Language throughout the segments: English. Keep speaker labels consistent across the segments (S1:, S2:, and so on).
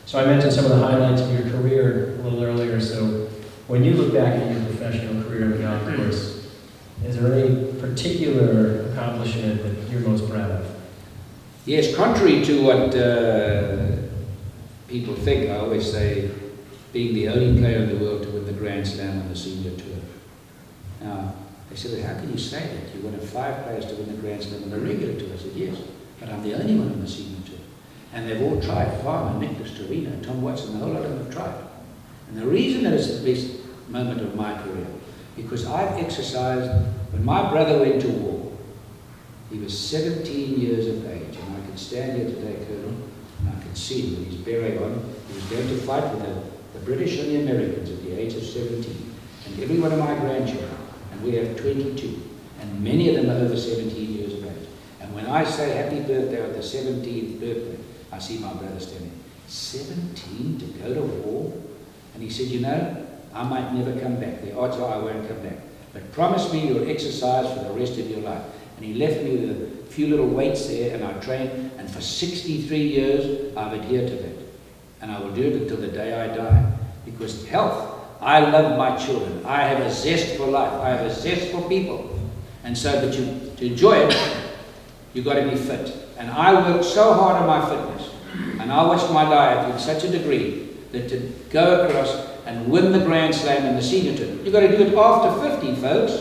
S1: So I mentioned some of the highlights of your career a little earlier. So when you look back at your professional career in the golf course, is there any particular accomplishment that you're most proud of?
S2: Yes, contrary to what people think, I always say being the only player in the world to win the Grand Slam on the senior tour. Now, they said, well, how can you say that? You're one of 5 players to win the Grand Slam on the regular tour. I said, yes, but I'm the only one on the senior tour. And they've all tried. Farmer, Nicholas, Torino, Tom Watson, a whole lot of them have tried. And the reason that it's the best moment of my career, because I've exercised, when my brother went to war, he was 17 years of age, and I can stand here today, Colonel, and I can see him with his beret on. He was going to fight with the British and the Americans at the age of 17. And every one of my grandchildren, and we have 22, and many of them are over 17 years of age. And when I say happy birthday on the 17th birthday, I see my brother standing. 17 to go to war? And he said, you know, I might never come back. The odds are I won't come back. But promise me you'll exercise for the rest of your life. And he left me with a few little weights there, and I trained. And for 63 years, I've adhered to that. And I will do it until the day I die. Because health, I love my children. I have a zest for life. I have a zest for people. And so, but to enjoy it, you've got to be fit. And I worked so hard on my fitness, and I watched my diet in such a degree that to go across and win the Grand Slam in the senior tour, you've got to do it after 50, folks.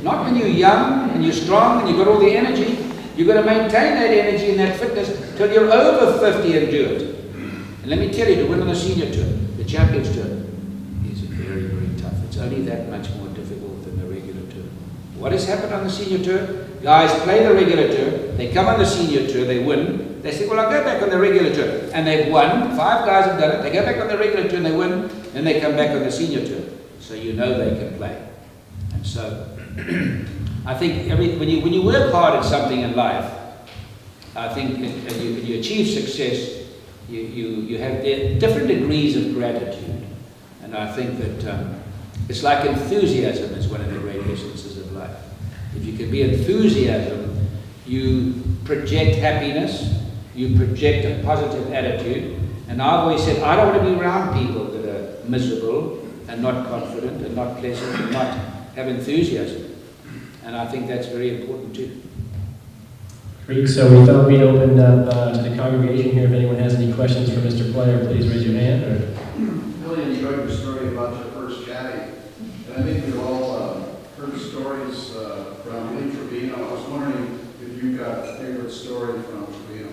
S2: Not when you're young and you're strong and you've got all the energy. You've got to maintain that energy and that fitness till you're over 50 and do it. And let me tell you, to win on the senior tour, the Champions Tour, is very, very tough. It's only that much more difficult than the regular tour. What has happened on the senior tour? Guys play the regular tour, they come on the senior tour, they win. They say, well, I'll go back on the regular tour. And they've won. 5 guys have done it. They go back on the regular tour and they win. Then they come back on the senior tour. So you know they can play. And so I think when you work hard at something in life, I think and you achieve success, you have different degrees of gratitude. And I think that it's like enthusiasm is one of the great essences of life. If you can be enthusiasm, you project happiness, you project a positive attitude. And I've always said, I don't want to be around people that are miserable and not confident and not pleasant and not have enthusiasm. And I think that's very important too.
S1: Great. So we thought we'd open up to the congregation here. If anyone has any questions for Mr. Player, please raise your hand.
S3: Really enjoyed the story about your first caddy. And I think we've all heard stories from Lee Trevino. I was wondering if you got a favorite story from Trevino.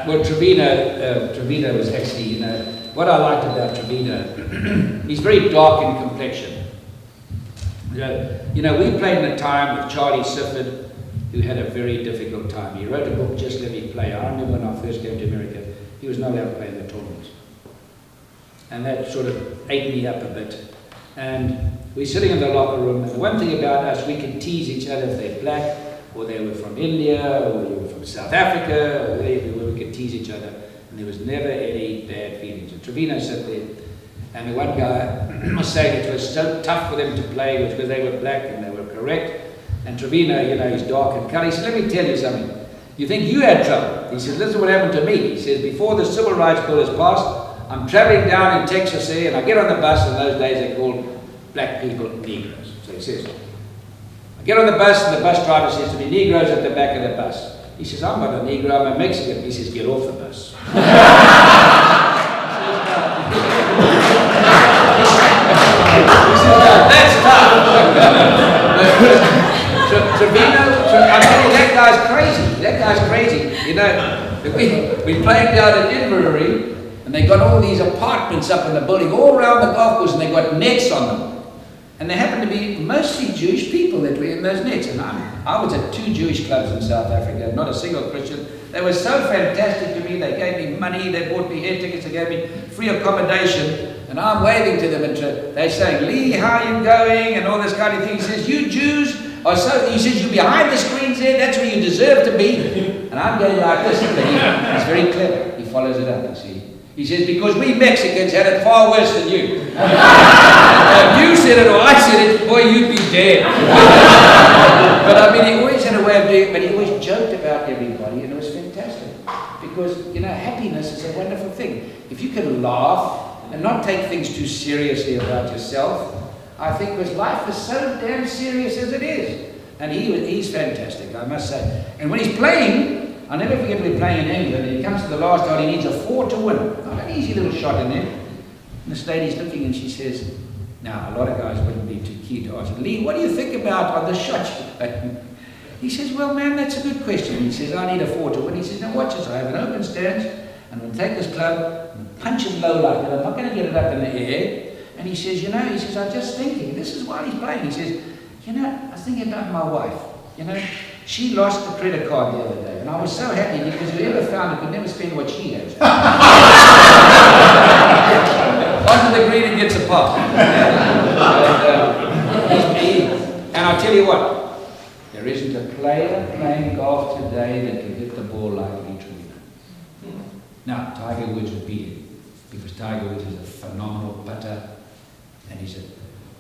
S2: Well, Trevino was actually, what I liked about Trevino, he's very dark in complexion. We played in a time with Charlie Sifford, who had a very difficult time. He wrote a book, Just Let Me Play. I remember when I first came to America, he was not allowed to play in the tournaments. And that sort of ate me up a bit. And we're sitting in the locker room, and the one thing about us, we can tease each other if they're black, or they were from India, or they were from South Africa, or wherever, we could tease each other. And there was never any bad feelings. And Trevino sat there, and the one guy was saying it was so tough for them to play because they were black and they were correct. And Trevino, he's dark and colored. He said, let me tell you something. You think you had trouble? He says, this is what happened to me. He says, before the Civil Rights Bill is passed, I'm traveling down in Texas here, and I get on the bus. In those days, they called black people Negroes. So he says, I get on the bus, and the bus driver says to me, Negroes at the back of the bus. He says, I'm not a Negro, I'm a Mexican. He says, get off the bus. He says, that's tough. Trevino, I tell you, that guy's crazy. That guy's crazy. We played down at Inverary, and they got all these apartments up in the building all around the golf course, and they got nets on them. And there happened to be mostly Jewish people that were in those nets. And I was at 2 Jewish clubs in South Africa, not a single Christian. They were so fantastic to me. They gave me money, they bought me air tickets, they gave me free accommodation. And I'm waving to them, and they're saying, Lee, how are you going? And all this kind of thing. He says, you Jews are so, he says, you're behind the screens there, that's where you deserve to be. And I'm going like this. He's very clever. He follows it up, you see. He says, because we Mexicans had it far worse than you. If you said it or I said it, boy, you'd be dead. But I mean, he always had a way of doing it, but he always joked about everybody, and it was fantastic. because, you know, happiness is a wonderful thing. If you can laugh and not take things too seriously about yourself, I think, because life is so damn serious as it is. And he's fantastic, I must say. And when he's playing, I'll never forget when he's playing in England, and he comes to the last hole, he needs a 4 to win. Not an easy little shot in there. And this lady's looking and she says, now, a lot of guys wouldn't be too keen to ask, Lee, what do you think about on the shot you're playing? He says, well, man, that's a good question. He says, I need a 4 to win. He says, now watch this. I have an open stance. I'm going to take this club and punch it low like that. I'm not going to get it up in the air. And he says, you know, he says, I'm just thinking. This is while he's playing. He says, you know, I was thinking about my wife. You know, she lost the credit card the other day. And I was so happy because whoever found it could never spend what she has. Onto the green and gets a pop. And I'll tell you what. There isn't a player playing golf today that can hit the ball like Lee Trevino. Now, Tiger Woods would beat him because Tiger Woods is a phenomenal putter, and he's a,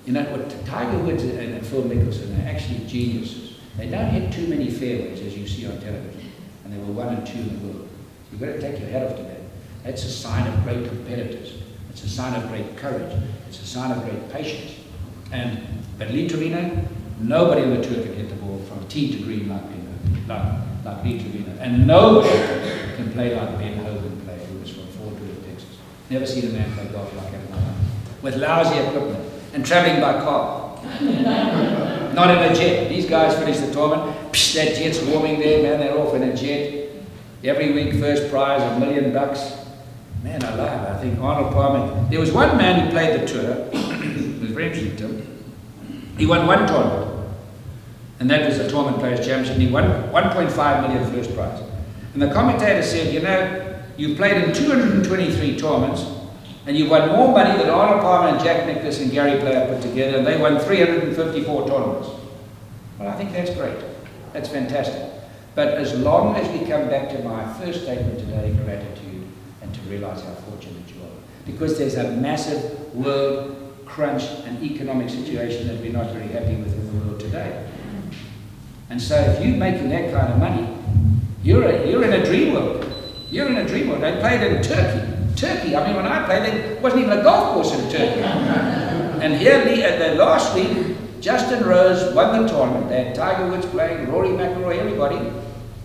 S2: you know what, Tiger Woods and Phil Mickelson are actually geniuses. They don't hit too many fairways as you see on television, and they were 1 and 2 in the world. You've got to take your hat off to that. That's a sign of great competitors. It's a sign of great courage. It's a sign of great patience. But Lee Trevino, nobody on the tour can hit the ball from tee to green like Lee Trevino. And nobody can play like Ben Hogan played, who was from Fort Worth, Texas. Never seen a man play golf like that in my life. With lousy equipment and traveling by car. Not in a jet. These guys finish the tournament, psh, that jet's warming there, man, they're off in a jet. Every week, first prize, $1 million. Man alive, I think Arnold Palmer. There was one man who played the tour, it was very interesting to him. He won one tournament, and that was the Tournament Players Championship, and he won 1.5 million first prize. And the commentator said, you know, you played in 223 tournaments, and you won more money than Arnold Palmer and Jack Nicklaus and Gary Player put together, and they won 354 tournaments. Well, I think that's great. That's fantastic. But as long as we come back to my first statement today, gratitude, and to realize how fortunate you are. Because there's a massive world crunch and economic situation that we're not very happy with in the world today. And so if you're making that kind of money, you're in a dream world. You're in a dream world. They played in Turkey. I mean, when I played, there wasn't even a golf course in Turkey. And here, the last week, Justin Rose won the tournament. They had Tiger Woods playing, Rory McIlroy, everybody.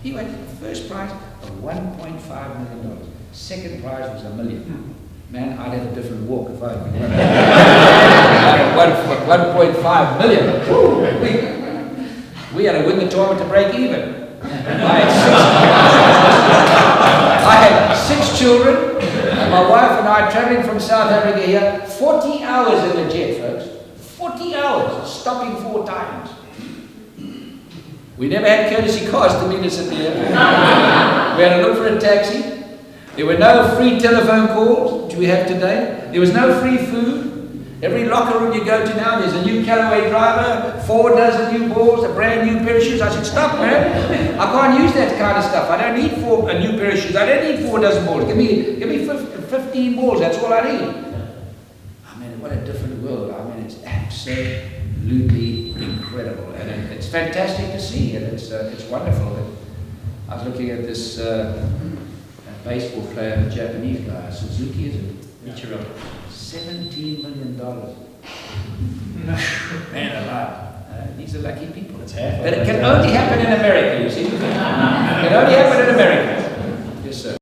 S2: He won first prize of $1.5 million. Second prize was $1 million. Man, I'd have a different walk if I had been winning. I had 1.5 million. We had to win the tournament to break even. I had 6 children, and my wife and I traveling from South Africa here, 40 hours in the jet, folks. 40 hours, stopping 4 times. We never had courtesy cars to meet us at the airport. We had to look for a taxi. There were no free telephone calls, which we have today. There was no free food. Every locker room you go to now, there's a new Callaway driver, 4 dozen new balls, a brand new pair of shoes. I said, stop, man. I can't use that kind of stuff. I don't need a new pair of shoes. I don't need 4 dozen balls. Give me 15 balls. That's all I need. I mean, what a different world. I mean, it's absolutely incredible. And it's fantastic to see. And it's wonderful. I was looking at this baseball player, a Japanese guy, Suzuki, is it?
S1: Ichiro.
S2: $17 million. Man alive. These are lucky people.
S1: That's half.
S2: But it can only happen in America, you see. It can only happen in America.